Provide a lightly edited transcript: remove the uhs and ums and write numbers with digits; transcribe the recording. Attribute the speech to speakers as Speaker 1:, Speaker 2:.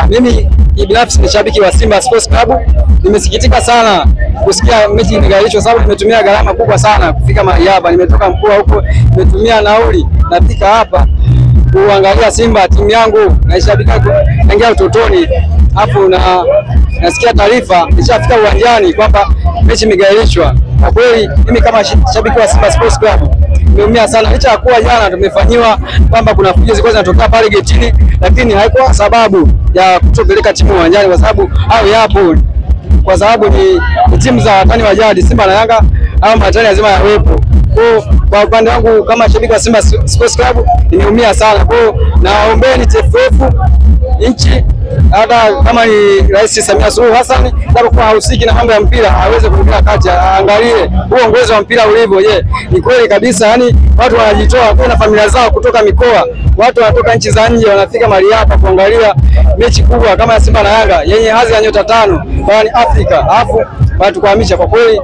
Speaker 1: Mimi binafsi ni shabiki wa Simba Sports Club. Nimesikitika sana kusikia mechi imegairishwa sababu nimetumia gharama kubwa sana kufika mahali hapa. Nimetoka mkoa huko, nimetumia nauli nafika hapa kuangalia Simba, timu yangu naishabika tangia utotoni. Hapo nasikia taarifa nishafika uwanjani kwamba mechi imegairishwa. Kwa kweli mimi kama shabiki wa Simba Sports Club nimeumia sana, licha ya kuwa jana tumefanyiwa kwamba kuna fujo zilikuwa zinatokea pale getini, lakini haikuwa sababu ya kutopeleka timu uwanjani, kwa sababu au yapo, kwa sababu ni timu za watani wa jadi Simba na Yanga, au matani lazima yawepo. Kwa upande wangu kama shabiki wa Simba Sports Club nimeumia sana. Kwa naombeni TFF nchi, hata kama ni Rais Samia Suluhu Hassan kwa hahusiki na mambo ya mpira aweze kuingia kati, aangalie uongozi wa mpira ulivyo. Je, ni kweli kabisa yani watu wanajitoa kwa na familia zao kutoka mikoa, watu wanatoka nchi za nje wanafika mahali hapa kuangalia mechi kubwa kama ya Simba na Yanga yenye hadhi ya nyota 5 barani Afrika, alafu watu kuhamisha? Kwa kweli